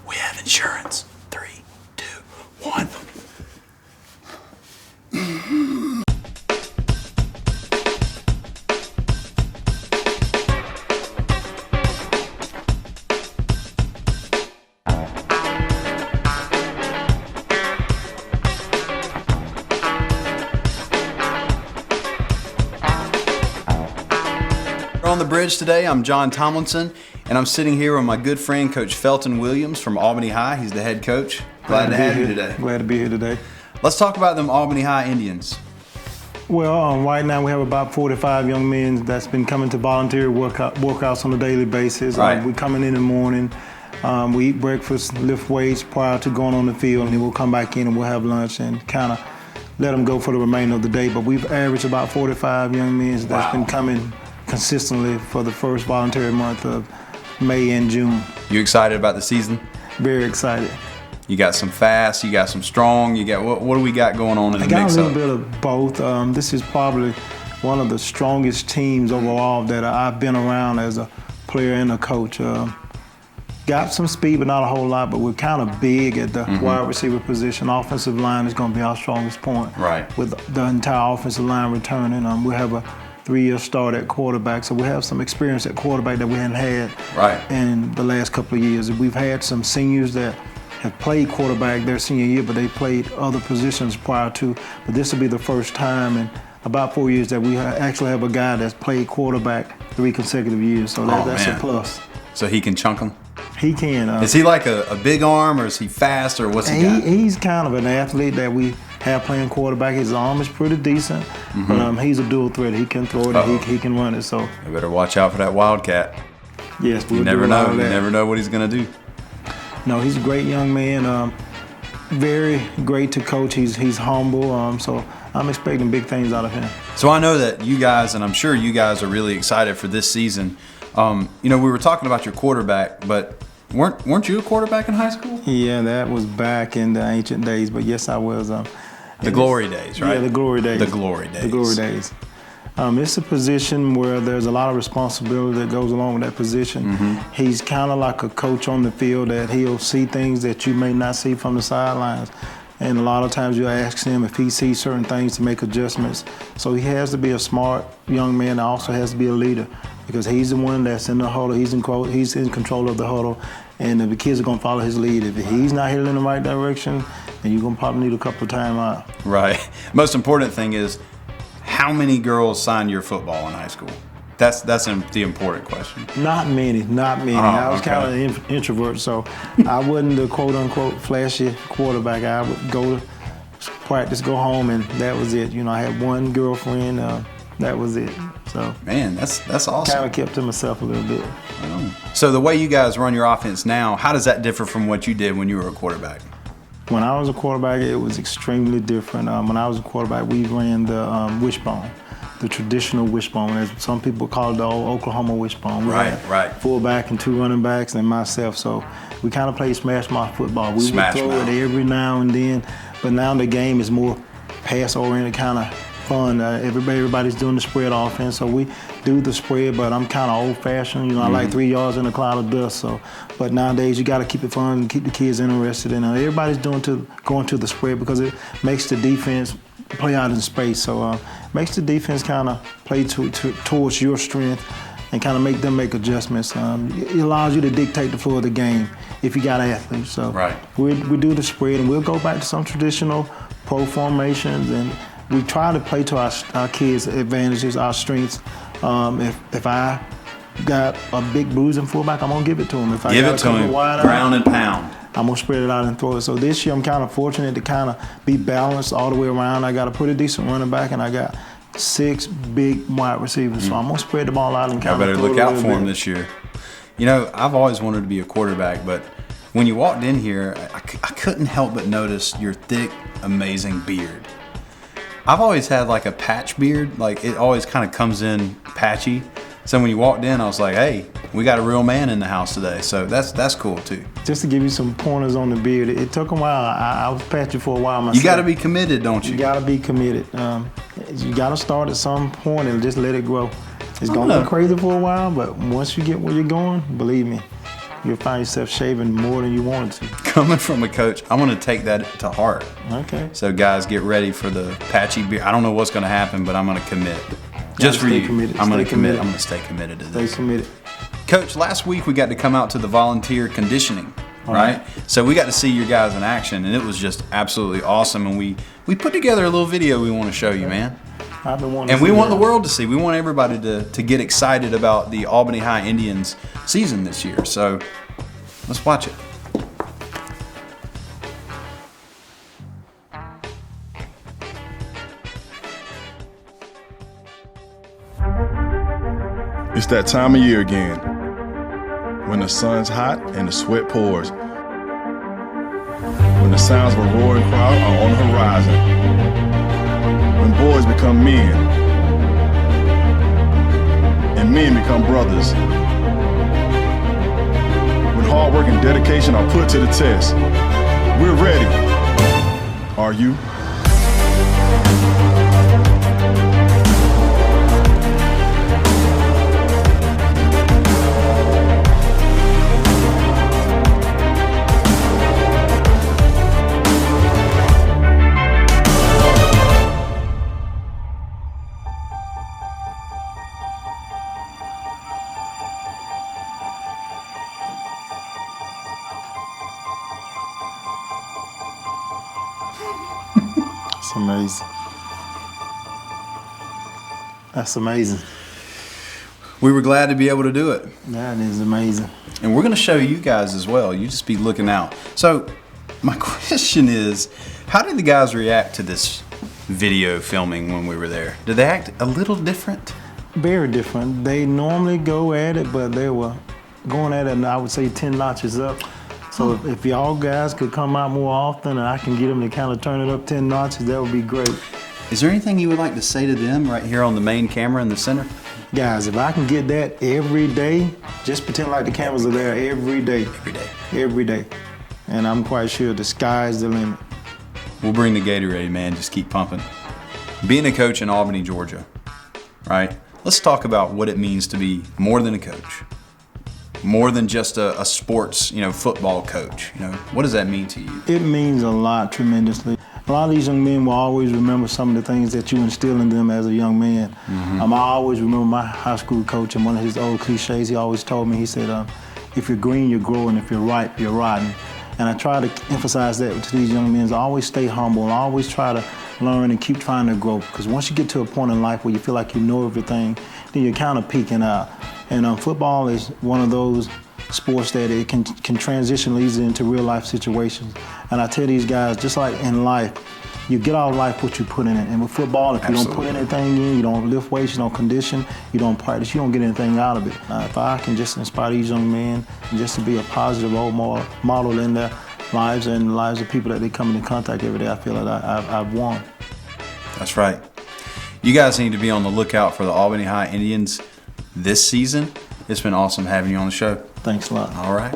We have insurance. 3, 2, 1. On the bridge today, I'm John Tomlinson, and I'm sitting here with my good friend, Coach Felton Williams from Albany High. He's the head coach. Glad to have you today. Glad to be here today. Let's talk about them Albany High Indians. Well, right now we have about 45 young men that's been coming to voluntary workouts on a daily basis. Right. We come in the morning, we eat breakfast, lift weights prior to going on the field, and then we'll come back in and we'll have lunch and kind of let them go for the remainder of the day. But we've averaged about 45 young men that's been coming consistently for the first voluntary month of May and June. You excited about the season? Very excited. You got some fast, you got some strong, you got what do we got going on in the mix-up? I got a little bit of both. This is probably one of the strongest teams overall that I've been around as a player and a coach. Got some speed, but not a whole lot, but we're kind of big at the wide receiver position. Offensive line is going to be our strongest point. Right. With the entire offensive line returning. We have a 3-year start at quarterback, so we have some experience at quarterback that we hadn't had in the last couple of years. We've had some seniors that have played quarterback their senior year, but they played other positions prior to. But this will be the first time in about 4 years that we actually have a guy that's played quarterback 3 consecutive years, so that's a plus. So he can chunk them? He can. Is he like a big arm, or is he fast, or what's he got? He's kind of an athlete that we have playing quarterback. His arm is pretty decent, but he's a dual threat. He can throw it and he can run it. So you better watch out for that Wildcat. Yes, you never know. You never know what he's going to do. No, he's a great young man. Very great to coach. He's humble. So I'm expecting big things out of him. So I know that you guys, and I'm sure you guys are really excited for this season. We were talking about your quarterback, but weren't you a quarterback in high school? Yeah, that was back in the ancient days, but yes, I was. The glory days, right? Yeah, the glory days. The glory days. The glory days. It's a position where there's a lot of responsibility that goes along with that position. He's kind of like a coach on the field that he'll see things that you may not see from the sidelines. And a lot of times you ask him if he sees certain things to make adjustments. So he has to be a smart young man, also has to be a leader, because he's the one that's in the huddle, he's in control of the huddle, and the kids are going to follow his lead. If he's not headed in the right direction, then you're going to probably need a couple of timeouts. Right. Most important thing is, how many girls signed your football in high school? That's the important question. Not many. I was kind of an introvert, so I wasn't the quote-unquote flashy quarterback. I would go to practice, go home, and that was it. I had one girlfriend. That was it. So man, that's awesome. Kind of kept to myself a little bit. So the way you guys run your offense now, how does that differ from what you did when you were a quarterback? When I was a quarterback, it was extremely different. When I was a quarterback, we ran the wishbone, the traditional wishbone, as some people call it, the old Oklahoma wishbone. Right. Fullback and 2 running backs and myself. So we kind of played smash mouth football. We would throw it every now and then, but now the game is more pass-oriented, kind of fun. Everybody's doing the spread offense, so we do the spread, but I'm kind of old-fashioned. I like 3 yards in a cloud of dust. So, but nowadays you got to keep it fun and keep the kids interested. And everybody's going to the spread because it makes the defense play out in space. So makes the defense kind of play towards your strength and kind of make them make adjustments. It allows you to dictate the flow of the game if you got athletes. So we do the spread, and we'll go back to some traditional pro formations, and we try to play to our kids' advantages, our strengths. If I got a big bruising fullback, I'm gonna give it to him. If I give got it to him, ground and pound. I'm gonna spread it out and throw it. So this year I'm kind of fortunate to kind of be balanced all the way around. I got a pretty decent running back, and I got 6 big wide receivers. So I'm gonna spread the ball out and kind of better look out for him this year. I've always wanted to be a quarterback, but when you walked in here, I couldn't help but notice your thick, amazing beard. I've always had like a patch beard, like it always kind of comes in patchy. So when you walked in, I was like, hey, we got a real man in the house today. So that's cool too. Just to give you some pointers on the beard, it took a while. I was patchy for a while myself. You got to be committed, don't you? You got to be committed. You got to start at some point and just let it grow. It's going to be crazy for a while, but once you get where you're going, believe me, you'll find yourself shaving more than you wanted to. Coming from a coach, I'm going to take that to heart. Okay. So guys, get ready for the patchy beard. I don't know what's going to happen, but I'm going to commit. Just for you. Committed. I'm going to commit. I'm going to stay committed to this. Stay committed. Coach, last week we got to come out to the volunteer conditioning, right? So we got to see your guys in action, and it was just absolutely awesome. And we put together a little video we want to show you, man. I've been wanting and to we see want that. the world to see. We want everybody to get excited about the Albany High Indians season this year. So let's watch it. It's that time of year again, when the sun's hot and the sweat pours, when the sounds of a roaring crowd are on the horizon, when boys become men, and men become brothers, when hard work and dedication are put to the test. We're ready. Are you? It's amazing. That's amazing. We were glad to be able to do it. That is amazing. And we're going to show you guys as well. You just be looking out. So my question is, how did the guys react to this video filming when we were there? Did they act a little different? Very different. They normally go at it, but they were going at it, I would say, 10 notches up. So if y'all guys could come out more often and I can get them to kind of turn it up 10 notches, that would be great. Is there anything you would like to say to them right here on the main camera in the center? Guys, if I can get that every day, just pretend like the cameras are there every day. Every day. Every day. And I'm quite sure the sky's the limit. We'll bring the Gatorade, man. Just keep pumping. Being a coach in Albany, Georgia, right? Let's talk about what it means to be more than a coach. More than just a sports, football coach. What does that mean to you? It means a lot, tremendously. A lot of these young men will always remember some of the things that you instill in them as a young man. Mm-hmm. I always remember my high school coach, and one of his old cliches he always told me, he said, if you're green, you're growing. If you're ripe, you're rotten. And I try to emphasize that to these young men. Always stay humble. Always try to learn and keep trying to grow. Because once you get to a point in life where you feel like you know everything, then you're kind of peaking out. And football is one of those sports that it can transition easily into real life situations. And I tell these guys, just like in life, you get out of life what you put in it. And with football, if you don't put anything in, you don't lift weights, you don't condition, you don't practice, you don't get anything out of it. If I can just inspire these young men just to be a positive role model in their lives and the lives of people that they come into contact every day, I feel like I've won. That's right. You guys need to be on the lookout for the Albany High Indians this season. It's been awesome having you on the show. Thanks a lot. All right.